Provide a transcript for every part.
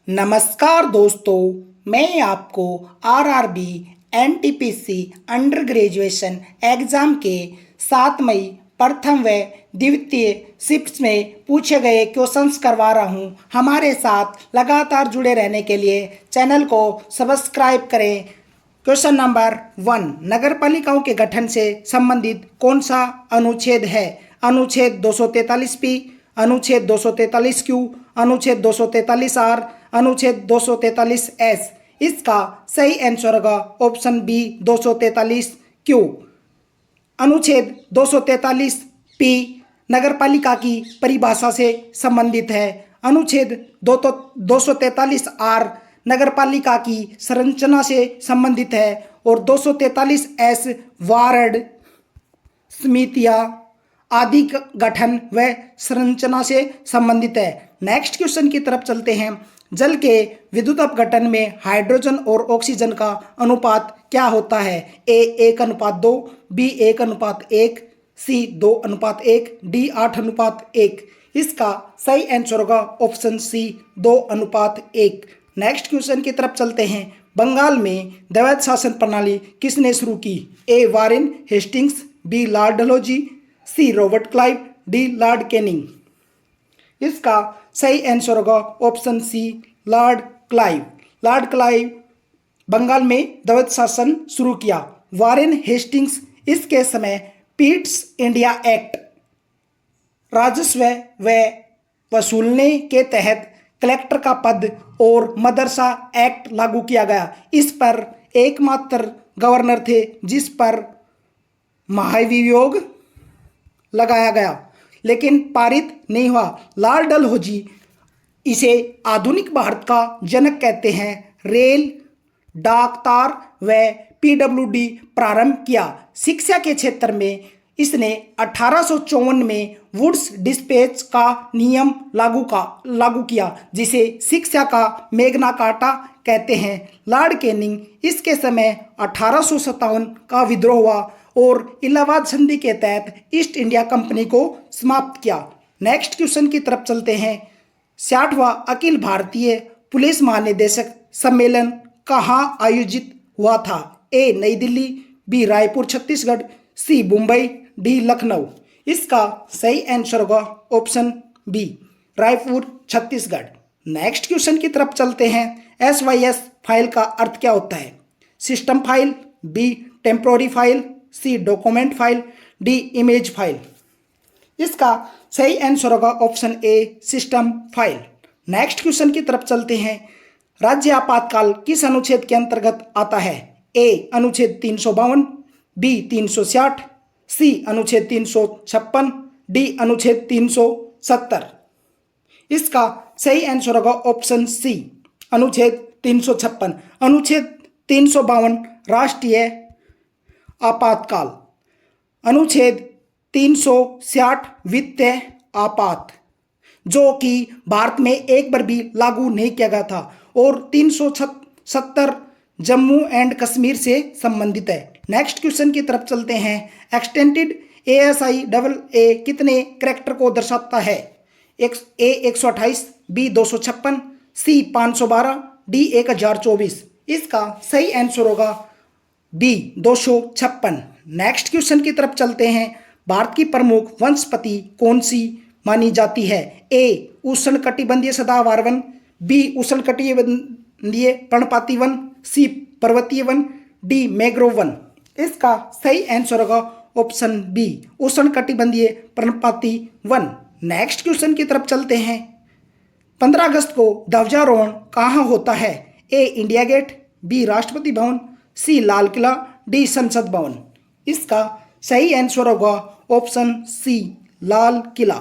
नमस्कार दोस्तों, मैं आपको RRB NTPC under graduation exam के 7 मई प्रथम व द्वितीय शिफ्ट्स में पूछे गए क्वेश्चंस करवा रहा हूं। हमारे साथ लगातार जुड़े रहने के लिए चैनल को सब्सक्राइब करें। क्वेश्चन नंबर 1, नगरपालिकाओं के गठन से संबंधित कौन सा अनुच्छेद है? अनुच्छेद 243P, अनुच्छेद 243Q, अनुच्छेद 243R, अनुच्छेद 243S। इसका सही आंसर होगा ऑप्शन बी 243Q। अनुच्छेद 243P नगरपालिका की परिभाषा से संबंधित है। अनुच्छेद 243R नगरपालिका की संरचना से संबंधित है और 243S वार्ड, समितियां आदि गठन व संरचना से संबंधित है। नेक्स्ट क्वेश्चन की तरफ चलते हैं। जल के विद्युत अपघटन में हाइड्रोजन और ऑक्सीजन का अनुपात क्या होता है? ए 1:2, बी 1:1, सी 2:1, डी 8:1। इसका सही आंसर होगा ऑप्शन सी 2:1। नेक्स्ट क्वेश्चन की तरफ चलते हैं। बंगाल में द्वैध शासन प्रणाली किसने शुरू की? A Warren Hastings, B Lord Dalhousie, C Robert Clive, D Lord Canning. इसका सही आंसर होगा option C Lord Clive. Lord Clive Bengal में द्वैध शासन शुरू किया। वारेन हेस्टिंग्स इसके समय पीट्स इंडिया एक्ट राजस्व व वसूलने के तहत कलेक्टर का पद और मदरसा एक्ट लागू किया गया। इस पर एकमात्र गवर्नर थे जिस पर महाभियोग लगाया गया, लेकिन पारित नहीं हुआ। लॉर्ड डलहौजी इसे आधुनिक भारत का जनक कहते हैं। रेल, डाक तार व पीडब्ल्यूडी प्रारंभ किया। शिक्षा के क्षेत्र में इसने 1854 में वुड्स डिस्पैच का नियम लागू किया, जिसे शिक्षा का मैग्ना कार्टा कहते हैं। लॉर्ड कैनिंग इसके समय 1857 का विद्रोह हुआ और इलाहाबाद संधि के तहत ईस्ट इंडिया कंपनी को समाप्त किया। नेक्स्ट क्वेश्चन की तरफ चलते हैं। 60वां अखिल भारतीय पुलिस महानिदेशक सम्मेलन कहाँ आयोजित हुआ था? A New Delhi, B Raipur Chhattisgarh, C Mumbai, D Lucknow. इसका सही आंसर होगा option B Raipur Chhattisgarh. Next question की तरफ चलते हैं। SYS फाइल का अर्थ क्या होता है? System file, B temporary file, C document file, D image file. इसका सही आंसर होगा option A system file. Next question की तरफ चलते हैं। राज्य आपातकाल किस अनुच्छेद के अंतर्गत आता है? ए अनुच्छेद 352, बी 360, सी अनुच्छेद 356, डी अनुच्छेद 370। इसका सही आंसर होगा ऑप्शन सी अनुच्छेद 356। अनुच्छेद 352 राष्ट्रीय आपातकाल, अनुच्छेद 360 वित्तीय आपात, जो कि भारत में एक बार भी लागू नहीं किया गया था, और 370 जम्मू एंड कश्मीर से संबंधित है। नेक्स्ट क्वेश्चन की तरफ चलते हैं। एक्सटेंडेड ASIAA कितने कैरेक्टर को दर्शाता है? ए 128, बी 256, सी 512, डी 1024। इसका सही आंसर होगा बी 256। नेक्स्ट क्वेश्चन की तरफ चलते हैं। भारत की प्रमुख वनस्पति कौन सी मानी जाती है? ए उष्णकटिबंधीय सदाबहार वन, बी उष्णकटिबंधीय पर्णपाती वन, सी पर्वतीय वन, डी मैंग्रोव वन। इसका सही आंसर होगा ऑप्शन बी उष्णकटिबंधीय पर्णपाती वन। नेक्स्ट क्वेश्चन की तरफ चलते हैं। 15 अगस्त को ध्वजारोहण कहाँ होता है? ए India gate, B Rashtrapati Bhavan, सी लाल किला, डी संसद भवन। इसका सही आंसर होगा ऑप्शन सी लाल किला।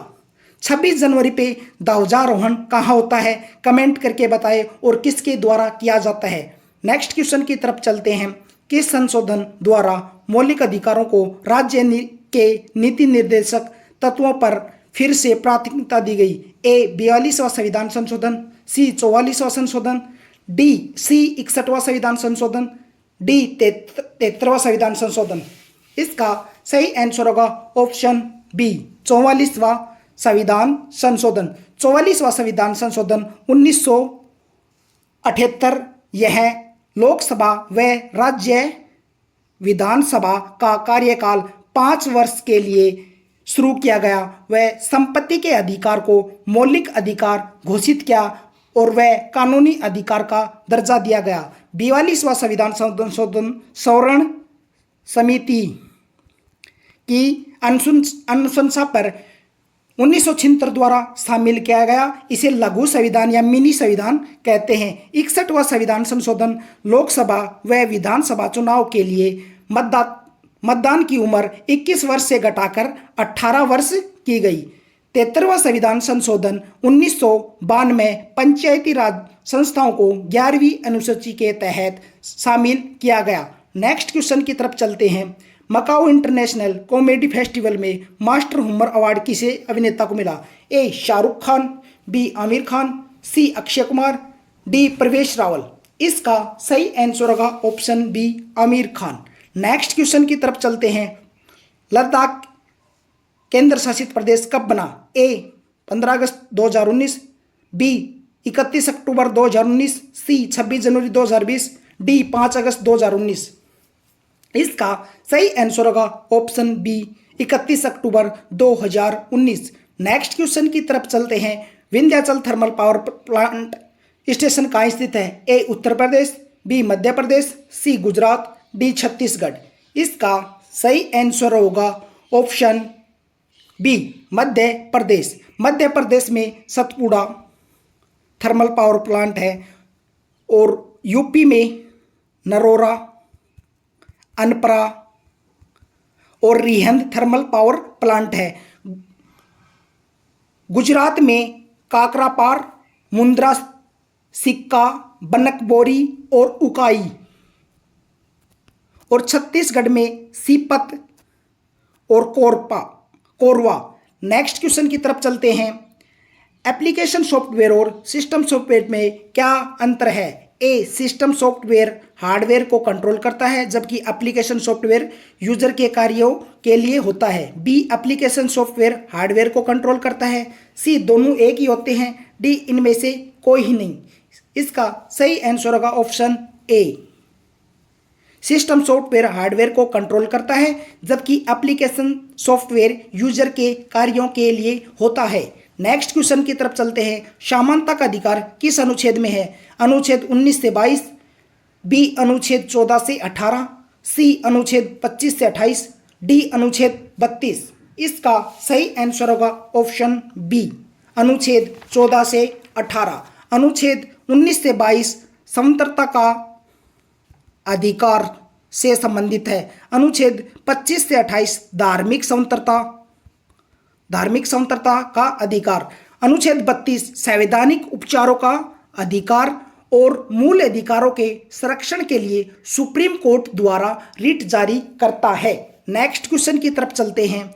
26 जनवरी पे ध्वजारोहण कहाँ होता है? कमेंट करके बताएं और किसके द्वारा किया जाता है। नेक्स्ट क्वेश्चन की तरफ चलते हैं। किस संशोधन द्वारा मौलिक अधिकारों को राज्य के नीति निर्देशक तत्वों पर फिर से प्राथमिकता दी गई? ए 42वां संविधान संशोधन, सी 44वां संशोधन, डी सी 61वां संविधान संशोधन, डी 73वां संविधान संशोधन। इसका सही आंसर होगा ऑप्शन बी 44वां संविधान संशोधन। 44वां संविधान संशोधन 78 यह लोकसभा व राज्य विधानसभा का कार्यकाल 5 वर्ष के लिए शुरू किया गया। वह संपत्ति के अधिकार को मौलिक अधिकार घोषित किया और वह कानूनी अधिकार का दर्जा दिया गया। 42वां संविधान संशोधन सवर्ण समिति की अनुशंसा पर 1976 द्वारा शामिल किया गया। इसे लघु संविधान या मिनी संविधान कहते हैं। 61वां संविधान संशोधन लोकसभा व विधानसभा चुनाव के लिए मतदान की उम्र 21 वर्ष से घटाकर 18 वर्ष की गई। 73वां संविधान संशोधन 1992 पंचायती राज संस्थाओं को 11वीं अनुसूची के तहत शामिल किया गया। नेक्स्ट क्वेश्चन की तरफ चलते हैं। मकाऊ इंटरनेशनल कॉमेडी फेस्टिवल में मास्टर ह्यूमर अवार्ड किसे अभिनेता को मिला? A Shahrukh Khan, B Aamir Khan, C Akshay Kumar, D Pravesh Rawal. इसका सही आंसर होगा option B Aamir Khan. Next question की तरफ चलते हैं। लद्दाख केंद्र शासित प्रदेश कब बना? ए 15 अगस्त 2019, बी 31 अक्टूबर 2019, सी 26 जनवरी 2020, डी 5 अगस्त 2019। इसका सही आंसर होगा ऑप्शन बी 31 अक्टूबर 2019। नेक्स्ट क्वेश्चन की तरफ चलते हैं। Vindhyachal thermal power plant station कहाँ स्थित है? ए उत्तर प्रदेश, बी मध्य प्रदेश, सी गुजरात, डी छत्तीसगढ़। इसका सही आंसर होगा ऑप्शन बी मध्य प्रदेश। मध्य प्रदेश में सतपुड़ा थर्मल पावर प्लांट है और यूपी में नरोरा, अनपरा और रिहंद थर्मल पावर प्लांट है। गुजरात में काकरापार, मुंद्रा, सिक्का, बनकबोरी और उकाई, और छत्तीसगढ़ में सीपत और कोरवा। नेक्स्ट क्वेश्चन की तरफ चलते हैं। एप्लीकेशन सॉफ्टवेयर और सिस्टम सॉफ्टवेयर में क्या अंतर है? ए सिस्टम सॉफ्टवेयर हार्डवेयर को कंट्रोल करता है जबकि एप्लीकेशन सॉफ्टवेयर यूजर के कार्यों के लिए होता है। बी एप्लीकेशन सॉफ्टवेयर हार्डवेयर को कंट्रोल करता है। सी दोनों एक ही होते हैं। डी इनमें से कोई ही नहीं। इसका सही आंसर होगा option A system software hardware को कंट्रोल करता है जबकि एप्लीकेशन सॉफ्टवेयर यूजर के कार्यों के लिए होता है। नेक्स्ट क्वेश्चन की तरफ चलते हैं। समानता का अधिकार किस अनुच्छेद में है? अनुच्छेद 19 से 22, बी अनुच्छेद 14 से 18, सी अनुच्छेद 25 से 28, डी अनुच्छेद 32। इसका सही आंसर होगा ऑप्शन बी अनुच्छेद 14 से 18। अनुच्छेद 19 से 22 स्वतंत्रता का अधिकार से संबंधित है। अनुच्छेद 25 से 28 धार्मिक स्वतंत्रता का अधिकार। अनुच्छेद 32 संवैधानिक उपचारों का अधिकार और मूल अधिकारों के संरक्षण के लिए सुप्रीम कोर्ट द्वारा रिट जारी करता है। नेक्स्ट क्वेश्चन की तरफ चलते हैं।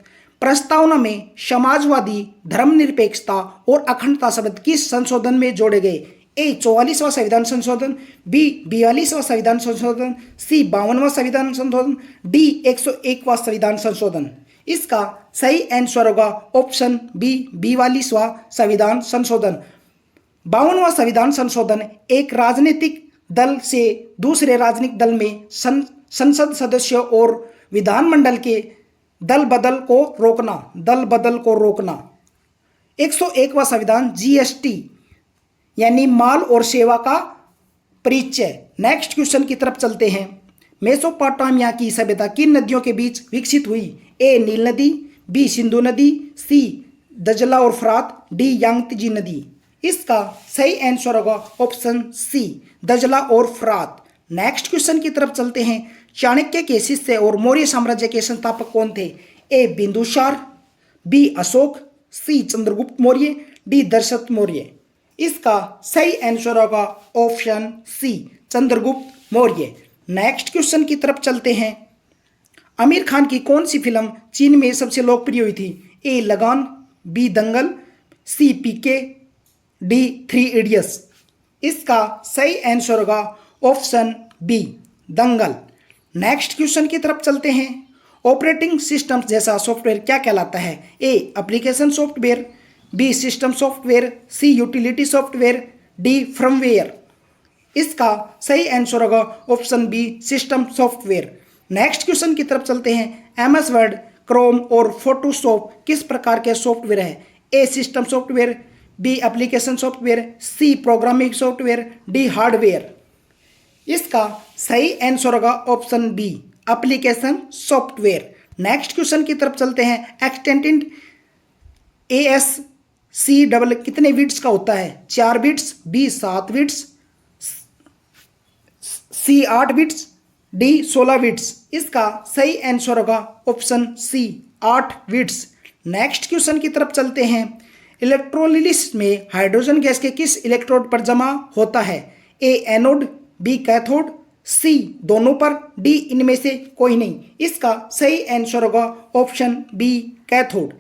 प्रस्तावना में समाजवादी, धर्मनिरपेक्षता और अखंडता शब्द किस संशोधन में जोड़े गए? ए 44वां संविधान संशोधन, बी 42वां संविधान संशोधन, सी 52वां संविधान संशोधन, डी 101वां संविधान संशोधन। इसका सही आंसर होगा ऑप्शन बी 42वां संविधान संशोधन। 52वां संविधान संशोधन एक राजनीतिक दल से दूसरे राजनीतिक दल में संसद सदस्यों और विधानमंडल के दल बदल को रोकना। 101वां संविधान जीएसटी यानी माल और सेवा का परिचय। नेक्स्ट क्वेश्चन की तरफ चलते हैं। मेसोपोटामिया की सभ्यता किन नदियों के बीच विकसित हुई? ए नील नदी, बी सिंधु नदी, सी दजला और फरात, डी यांगत्जी नदी। इसका सही आंसर होगा ऑप्शन सी दजला और फरात। नेक्स्ट क्वेश्चन की तरफ चलते हैं। चाणक्य के शिष्य और मौर्य साम्राज्य के संस्थापक कौन थे? A Bindusara, B Ashoka, C Chandragupta Maurya, D Dasharatha Maurya. इसका सही आंसर होगा option C Chandragupta Maurya. Next question की तरफ चलते हैं। आमिर खान की कौन सी फिल्म चीन में सबसे लोकप्रिय हुई थी? ए लगान, बी दंगल, सी पीके, डी 3 इडियट्स। इसका सही आंसर होगा ऑप्शन बी दंगल। नेक्स्ट क्वेश्चन की तरफ चलते हैं। ऑपरेटिंग सिस्टम जैसा सॉफ्टवेयर क्या कहलाता है? A application software, B system software, C utility software, D firmware. इसका सही आंसर होगा option B system software. Next question की तरफ चलते हैं। एमएस वर्ड, क्रोम और फोटोशॉप किस प्रकार के सॉफ्टवेयर है? A system software, B application software, C programming software, D hardware. इसका सही आंसर होगा option B application software. Next question की तरफ चलते हैं। एक्सटेंडेड एएस सी डबल कितने बिट्स का होता है? 4 bits, B 7 bits, C 8 bits, D 16 bits. इसका सही आंसर होगा option C 8 bits. Next question की तरफ चलते हैं। इलेक्ट्रोलिसिस में हाइड्रोजन गैस के किस इलेक्ट्रोड पर जमा होता है? ए एनोड, बी कैथोड, सी दोनों पर, डी इनमें से कोई नहीं। इसका सही आंसर होगा option B cathode.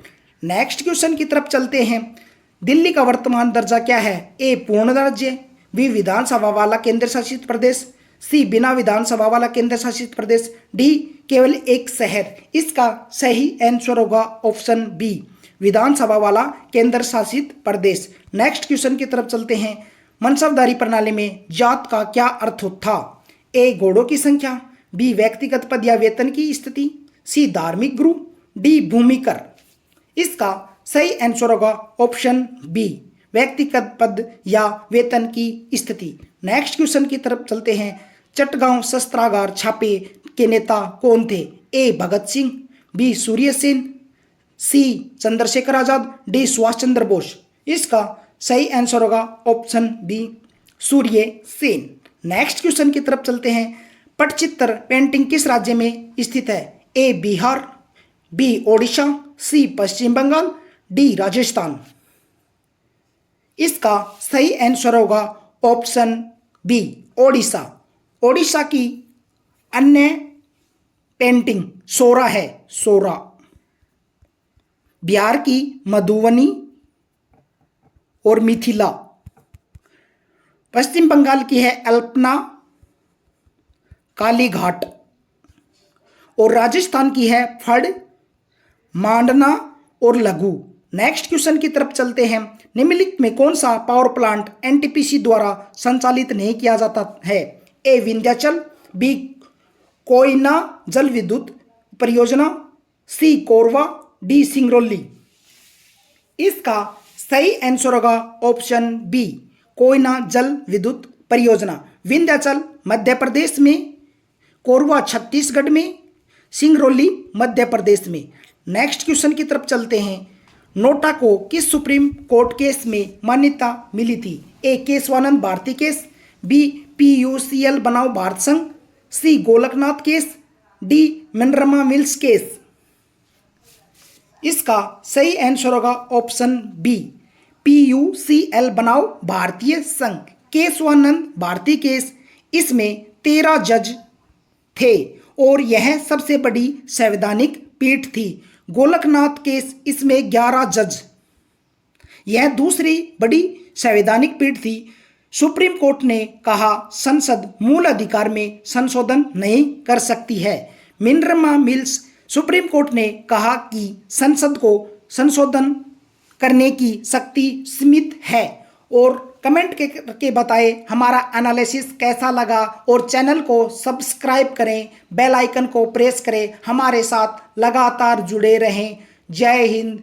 Next question की तरफ चलते हैं। दिल्ली का वर्तमान दर्जा क्या है? ए पूर्ण राज्य, बी विधानसभा वाला केंद्र शासित प्रदेश, सी बिना विधानसभा वाला केंद्र शासित प्रदेश, डी केवल एक शहर। इसका सही आंसर होगा ऑप्शन बी विधानसभा वाला केंद्र शासित प्रदेश। नेक्स्ट क्वेश्चन की तरफ चलते हैं। मनसबदारी प्रणाली में जात का क्या अर्थ था? ए घोड़ों की संख्या, बी व्यक्तिगत पद या वेतन की स्थिति, सी धार्मिक गुरु, डी भूमिकर। इसका सही आंसर होगा ऑप्शन बी व्यक्तिगत पद या वेतन की स्थिति। नेक्स्ट क्वेश्चन की तरफ चलते हैं। चटगांव शस्त्रागार छापे के नेता कौन थे? ए भगत सिंह, बी सूर्य सेन, सी चंद्रशेखर आजाद, डी सुभाष चंद्र बोस। इसका सही आंसर होगा option B Surya Sen. Next question की तरफ चलते हैं। पटचित्र पेंटिंग किस राज्य में स्थित है? ए बिहार, बी ओडिशा, सी पश्चिम बंगाल, डी राजस्थान। इसका सही आंसर होगा ऑप्शन बी ओडिशा। ओडिशा की अन्य पेंटिंग सोरा है, सोरा। बिहार की मधुबनी और मिथिला। पश्चिम बंगाल की है अल्पना, कालीघाट। और राजस्थान की है फड़, मांडना और लघु। नेक्स्ट क्वेश्चन की तरफ चलते हैं। निम्नलिखित में कौन सा पावर प्लांट एनटीपीसी द्वारा संचालित नहीं किया जाता है? ए विंध्याचल, बी कोयना जल विद्युत परियोजना, सी कोरबा, डी सिंगरौली। इसका सही आंसर होगा ऑप्शन बी कोयना जल विद्युत परियोजना। विंध्याचल मध्य प्रदेश में, कोरबा छत्तीसगढ़ में, सिंगरौली मध्य प्रदेश में। नेक्स्ट क्वेश्चन की तरफ चलते हैं। नोटा को किस सुप्रीम कोर्ट केस में मान्यता मिली थी? A Kesavananda Bharati case, B PUCL बनाओ भारत संघ, C Golaknath case, D Minerva Mills case. इसका सही आंसर होगा ऑप्शन बी पीयूसीएल बनाओ भारतीय संघ। केशवानंद भारती केस, इसमें 13 जज थे और यह सबसे बड़ी संवैधानिक पीठ थी। गोलकनाथ केस, इसमें 11 जज, यह दूसरी बड़ी संवैधानिक पीठ थी। सुप्रीम कोर्ट ने कहा संसद मूल अधिकार में संशोधन नहीं कर सकती है। मिनरमा मिल्स, सुप्रीम कोर्ट ने कहा कि संसद को संशोधन करने की शक्ति सीमित है। और कमेंट के बताएं हमारा एनालिसिस कैसा लगा और चैनल को सब्सक्राइब करें, बेल आइकन को प्रेस करें, हमारे साथ लगातार जुड़े रहें। जय हिंद,